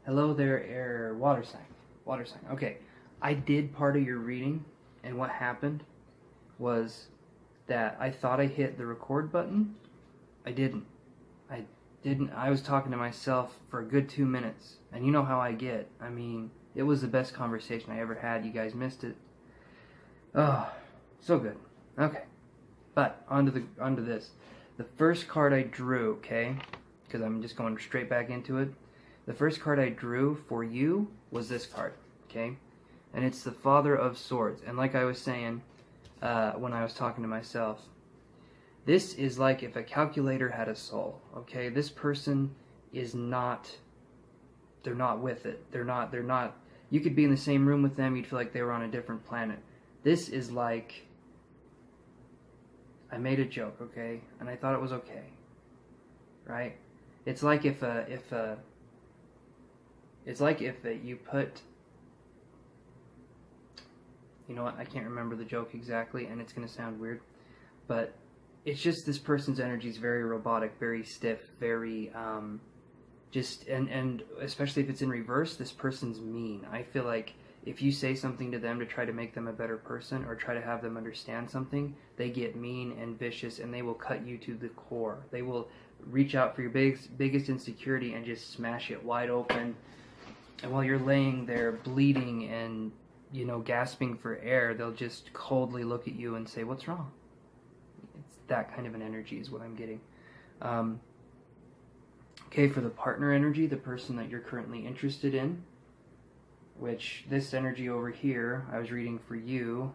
Hello there, air, water sign. Water sign. Okay, I did part of your reading, and what happened was that I thought I hit the record button. I didn't. I didn't. I was talking to myself for a good 2 minutes, and you know how I get. I mean, it was the best conversation I ever had. You guys missed it. Oh, so good. Okay, but onto this. The first card I drew, okay, because I'm just going straight back into it. The first card I drew for you was this card, okay? And it's the Father of Swords. And like I was saying when I was talking to myself, this is like if a calculator had a soul, okay? This person is not, they're not with it. They're not, you could be in the same room with them, you'd feel like they were on a different planet. This is like, I made a joke, okay? And I thought it was okay, right? It's like if you put, you know what, I can't remember the joke exactly, and it's going to sound weird, but it's just this person's energy is very robotic, very stiff, very, and especially if it's in reverse, this person's mean. I feel like if you say something to them to try to make them a better person or try to have them understand something, they get mean and vicious, and they will cut you to the core. They will reach out for your biggest insecurity and just smash it wide open. And while you're laying there bleeding and, you know, gasping for air, they'll just coldly look at you and say, "What's wrong?" It's that kind of an energy is what I'm getting. Okay, for the partner energy, the person that you're currently interested in, which this energy over here, I was reading for you,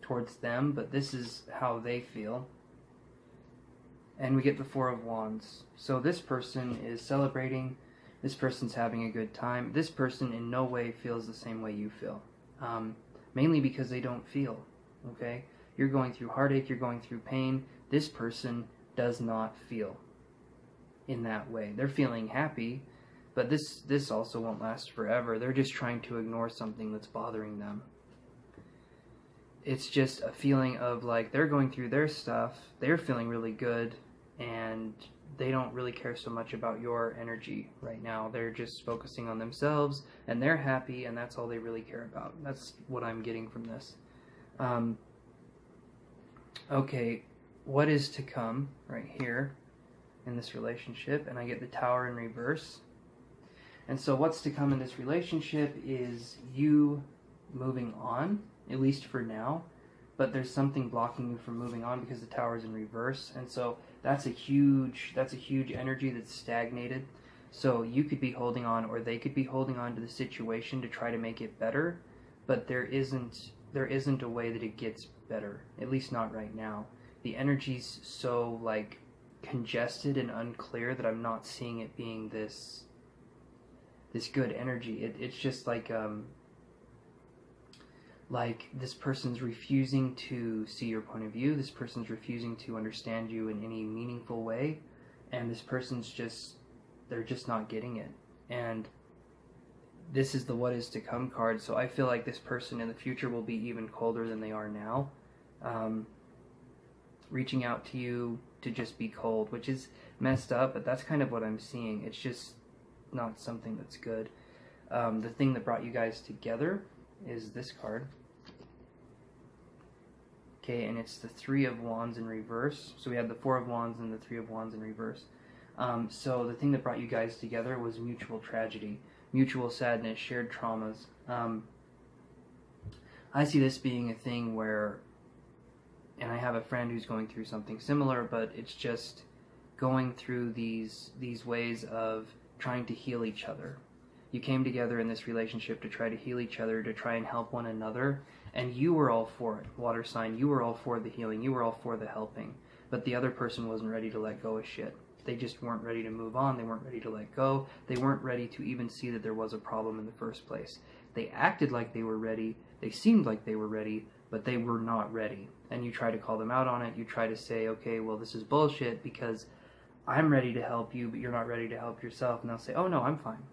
towards them, but this is how they feel. And we get the Four of Wands. So this person is celebrating. This person's having a good time. This person in no way feels the same way you feel. Mainly because they don't feel, okay? You're going through heartache, you're going through pain. This person does not feel in that way. They're feeling happy, but this also won't last forever. They're just trying to ignore something that's bothering them. It's just a feeling of like they're going through their stuff, they're feeling really good, and they don't really care so much about your energy right now. They're just focusing on themselves, and they're happy, and that's all they really care about. That's what I'm getting from this. Okay, what is to come right here in this relationship? And I get the Tower in reverse. And so what's to come in this relationship is you moving on, at least for now. But there's something blocking you from moving on because the Tower is in reverse, and so that's a huge energy that's stagnated. So you could be holding on, or they could be holding on to the situation to try to make it better, but there isn't a way that it gets better, at least not right now. The energy's so like congested and unclear that I'm not seeing it being this good energy. It's just like this person's refusing to see your point of view, this person's refusing to understand you in any meaningful way, and this person's they're just not getting it. And this is the what is to come card, so I feel like this person in the future will be even colder than they are now, reaching out to you to just be cold, which is messed up, but that's kind of what I'm seeing. It's just not something that's good. The thing that brought you guys together is this card. Okay, and it's the Three of Wands in reverse. So we had the Four of Wands and the Three of Wands in reverse. So the thing that brought you guys together was mutual tragedy, mutual sadness, shared traumas. I see this being a thing where, and I have a friend who's going through something similar, but it's just going through these ways of trying to heal each other. You came together in this relationship to try to heal each other, to try and help one another, and you were all for it, water sign. You were all for the healing. You were all for the helping. But the other person wasn't ready to let go of shit. They just weren't ready to move on. They weren't ready to let go. They weren't ready to even see that there was a problem in the first place. They acted like they were ready. They seemed like they were ready, but they were not ready. And you try to call them out on it. You try to say, okay, well, this is bullshit because I'm ready to help you, but you're not ready to help yourself. And they'll say, oh, no, I'm fine.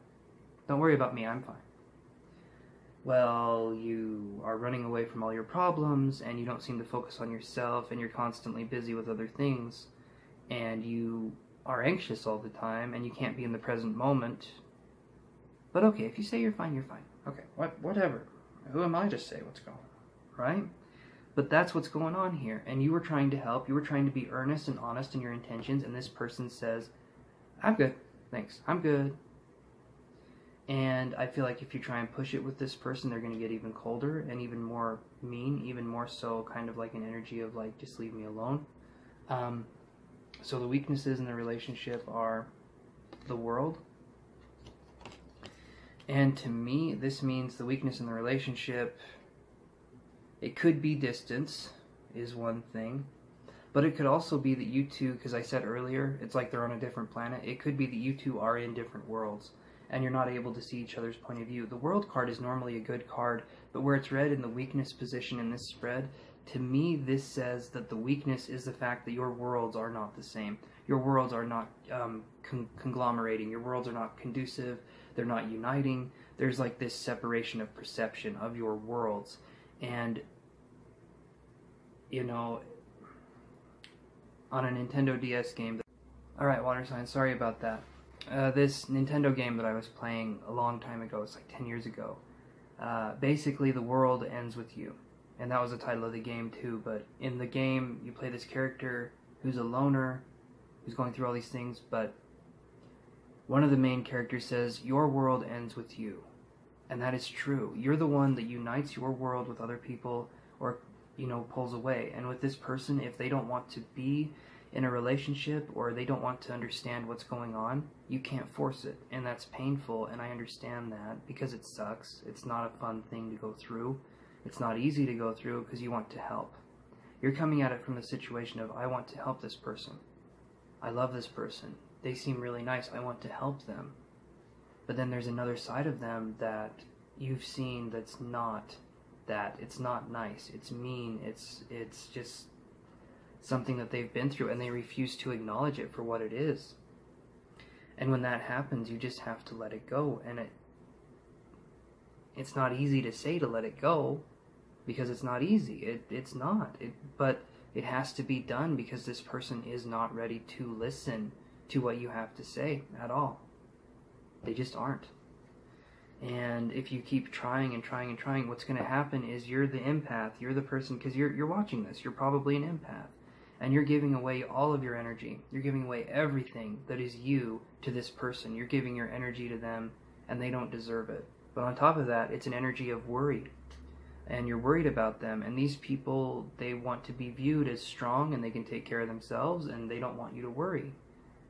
Don't worry about me, I'm fine. Well, you are running away from all your problems, and you don't seem to focus on yourself, and you're constantly busy with other things, and you are anxious all the time, and you can't be in the present moment, But okay, if you say you're fine, you're fine. Okay, whatever. Who am I to say what's going on, right? But that's what's going on here. And you were trying to help. You were trying to be earnest and honest in your intentions. And this person says, I'm good. Thanks. I'm good. And I feel like if you try and push it with this person, they're going to get even colder and even more mean, even more so kind of like an energy of like, just leave me alone. So the weaknesses in the relationship are the world. And to me, this means the weakness in the relationship, it could be distance is one thing, but it could also be that you two, because I said earlier, it's like they're on a different planet. It could be that you two are in different worlds and you're not able to see each other's point of view. The world card is normally a good card, but where it's read in the weakness position in this spread, to me, this says that the weakness is the fact that your worlds are not the same. Your worlds are not conglomerating. Your worlds are not conducive. They're not uniting. There's like this separation of perception of your worlds. And, you know, on a Nintendo DS game... Alright, water sign, sorry about that. This Nintendo game that I was playing a long time ago, it's like 10 years ago, basically the world ends with you. And that was the title of the game too, but in the game you play this character who's a loner, who's going through all these things, but one of the main characters says, your world ends with you. And that is true. You're the one that unites your world with other people or, you know, pulls away. And with this person, if they don't want to be in a relationship or they don't want to understand what's going on, you can't force it. And that's painful, and I understand that because it sucks. It's not a fun thing to go through. It's not easy to go through because you want to help. You're coming at it from the situation of, I want to help this person. I love this person. They seem really nice. I want to help them. But then there's another side of them that you've seen that's not that. It's not nice. It's mean. It's just something that they've been through, and they refuse to acknowledge it for what it is. And when that happens, you just have to let it go. And it's not easy to say to let it go, because it's not easy. It's not. But it has to be done because this person is not ready to listen to what you have to say at all. They just aren't. And if you keep trying and trying and trying, what's going to happen is you're the empath. You're the person, because you're watching this. You're probably an empath. And you're giving away all of your energy. You're giving away everything that is you to this person. You're giving your energy to them, and they don't deserve it. But on top of that, it's an energy of worry. And you're worried about them. And these people, they want to be viewed as strong, and they can take care of themselves, and they don't want you to worry.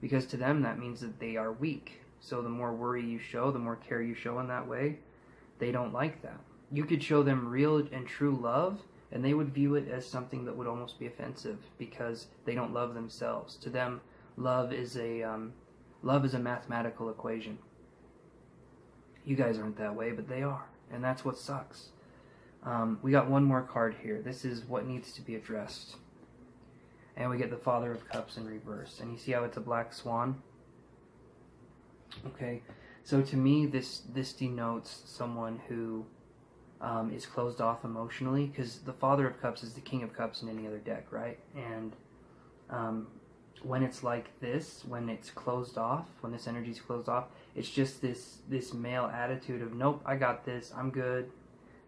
Because to them, that means that they are weak. So the more worry you show, the more care you show in that way, they don't like that. You could show them real and true love, and they would view it as something that would almost be offensive because they don't love themselves. To them, love is a mathematical equation. You guys aren't that way, but they are, and that's what sucks. We got one more card here. This is what needs to be addressed. And we get the Father of Cups in reverse. And you see how it's a black swan? Okay, so to me, this denotes someone who is closed off emotionally, because the Father of Cups is the King of Cups in any other deck, right? And when it's like this, when it's closed off, when this energy is closed off, it's just this male attitude of, nope, I got this, I'm good,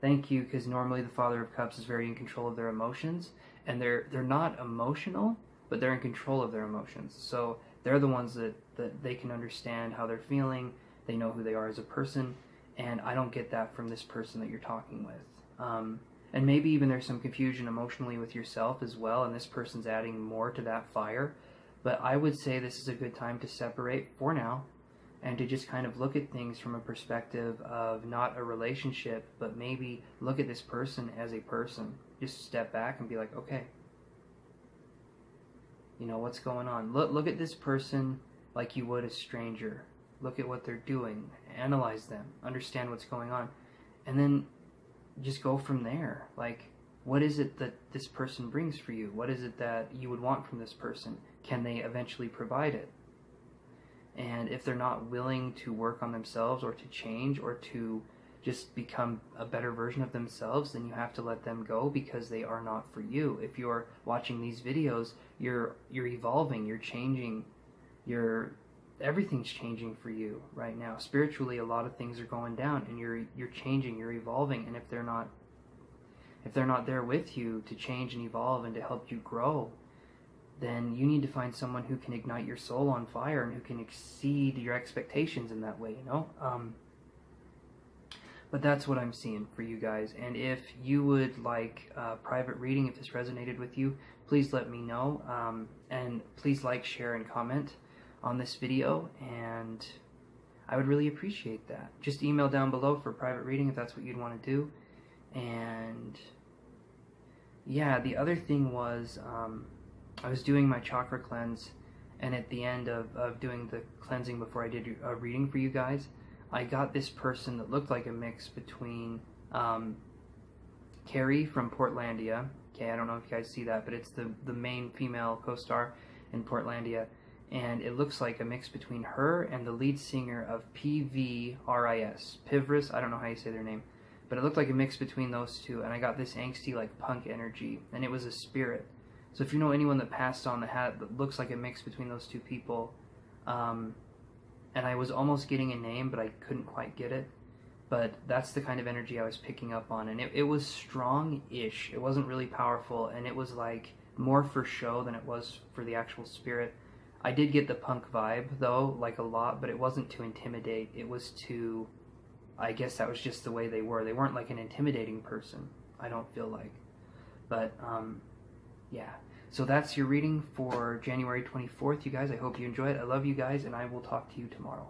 thank you, because normally the Father of Cups is very in control of their emotions, and they're not emotional, but they're in control of their emotions. So they're the ones that they can understand how they're feeling, they know who they are as a person, and I don't get that from this person that you're talking with. And maybe even there's some confusion emotionally with yourself as well, and this person's adding more to that fire. But I would say this is a good time to separate for now, and to just kind of look at things from a perspective of not a relationship, but maybe look at this person as a person. Just step back and be like, okay, you know, what's going on? Look at this person like you would a stranger. Look at what they're doing. Analyze them. Understand what's going on. And then just go from there. Like, what is it that this person brings for you? What is it that you would want from this person? Can they eventually provide it? And if they're not willing to work on themselves or to change or to just become a better version of themselves, then you have to let them go because they are not for you. If you're watching these videos, you're evolving, you're changing, you're everything's changing for you right now. Spiritually, a lot of things are going down, and you're changing, you're evolving, and if they're not there with you to change and evolve and to help you grow, then you need to find someone who can ignite your soul on fire and who can exceed your expectations in that way, you know? But that's what I'm seeing for you guys. And if you would like a private reading, if this resonated with you, please let me know. And please like, share, and comment on this video. And I would really appreciate that. Just email down below for private reading if that's what you'd want to do. And yeah, the other thing was, I was doing my chakra cleanse, and at the end of doing the cleansing before I did a reading for you guys, I got this person that looked like a mix between Carrie from Portlandia. Okay, I don't know if you guys see that, but it's the main female co-star in Portlandia, and it looks like a mix between her and the lead singer of PVRIS. Pivris, I don't know how you say their name, but it looked like a mix between those two, and I got this angsty, like, punk energy, and it was a spirit. So if you know anyone that passed on the hat that looks like a mix between those two people, and I was almost getting a name, but I couldn't quite get it, but that's the kind of energy I was picking up on, and it was strong-ish. It wasn't really powerful, and it was like more for show than it was for the actual spirit. I did get the punk vibe, though, like a lot, but it wasn't to intimidate. It was to, I guess that was just the way they were. They weren't like an intimidating person, I don't feel like. But, yeah. So that's your reading for January 24th, you guys. I hope you enjoy it. I love you guys, and I will talk to you tomorrow.